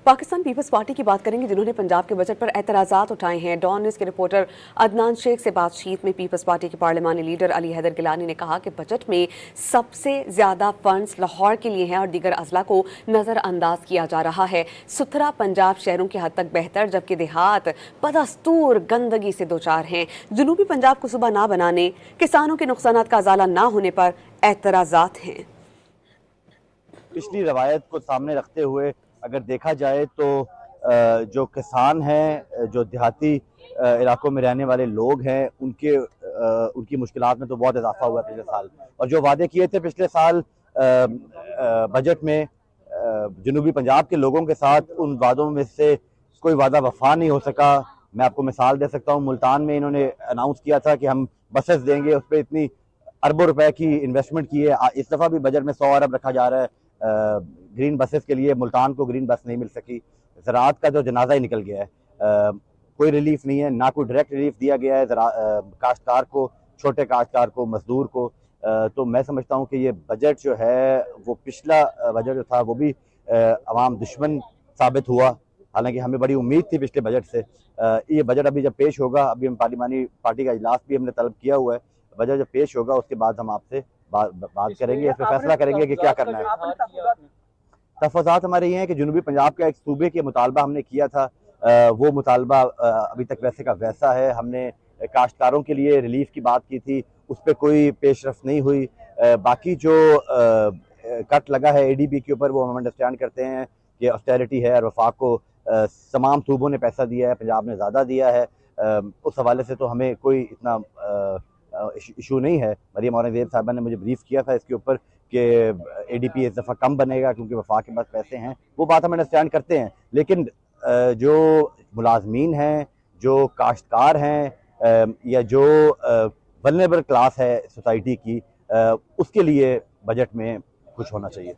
Pakistan peoples party की बात करेंगे, जिन्होंने पंजाब के बजट पर एतराज़ात उठाए हैं। डॉन न्यूज़ के रिपोर्टर अदनान शेख से बातचीत में पीपल्स पार्टी के पार्लिमानी लीडर अली हैदर गिलानी ने कहा कि बजट में सबसे ज्यादा फंड्स लाहौर के लिए हैं और दीगर अजला को नजरअंदाज किया जा रहा है। सुथरा पंजाब शहरों की हद तक बेहतर, जबकि देहात बदस्तूर गंदगी से दो चार हैं। जनूबी पंजाब को सुबह ना बनाने, किसानों के नुकसानात का अजाला ना होने पर एतराज़ात हैं। पिछली रवायत को सामने रखते हुए अगर देखा जाए तो जो किसान हैं, जो देहाती इलाकों में रहने वाले लोग हैं, उनकी मुश्किलात में तो बहुत इजाफा हुआ पिछले साल। और जो वादे किए थे पिछले साल बजट में जनूबी पंजाब के लोगों के साथ, उन वादों में से कोई वादा वफा नहीं हो सका। मैं आपको मिसाल दे सकता हूँ, मुल्तान में इन्होंने अनाउंस किया था कि हम बसेस देंगे, उस पर इतनी अरबों रुपए की इन्वेस्टमेंट की है। इस दफ़ा भी बजट में 100 अरब रखा जा रहा है ग्रीन बसेस के लिए। मुल्तान को ग्रीन बस नहीं मिल सकी। ज़राअत का जो जनाजा ही निकल गया है। कोई रिलीफ नहीं है, ना कोई डायरेक्ट रिलीफ दिया गया है काश्तकार को, छोटे काश्तकार को, मजदूर को। तो मैं समझता हूँ कि ये बजट जो है, वो पिछला बजट जो था वो भी अवाम दुश्मन साबित हुआ। हालांकि हमें बड़ी उम्मीद थी पिछले बजट से। ये बजट अभी जब पेश होगा, अभी हम पार्लिमानी पार्टी का इजलास भी हमने तलब किया हुआ है, बजट जब पेश होगा उसके बाद हम आपसे बात करेंगे, इस पर फैसला करेंगे कि क्या करना है। तफाज़ात हमारे ये हैं कि जनूबी पंजाब का एक सूबे के मुतालबा हमने किया था, वो मुतालबा अभी तक वैसे का वैसा है। हमने काश्तकारों के लिए रिलीफ की बात की थी, उस पर कोई पेशरफ नहीं हुई। बाकी जो कट लगा है एडीबी के ऊपर, वो हम अंडरस्टैंड करते हैं कि ऑस्टेरिटी है और वफाक को तमाम सूबों ने पैसा दिया है, पंजाब ने ज़्यादा दिया है। उस हवाले से तो हमें कोई इतना इशू नहीं है। मरियम औरंगजेब साहबा ने मुझे ब्रीफ किया था इसके ऊपर कि एडीपी इस दफ़ा कम बनेगा क्योंकि वफाक के पास पैसे हैं। वो बात हम अंडरस्टैंड करते हैं, लेकिन जो मुलाजमीन हैं, जो काश्तकार हैं, या जो वल्नरेबल क्लास है सोसाइटी की, उसके लिए बजट में कुछ होना चाहिए।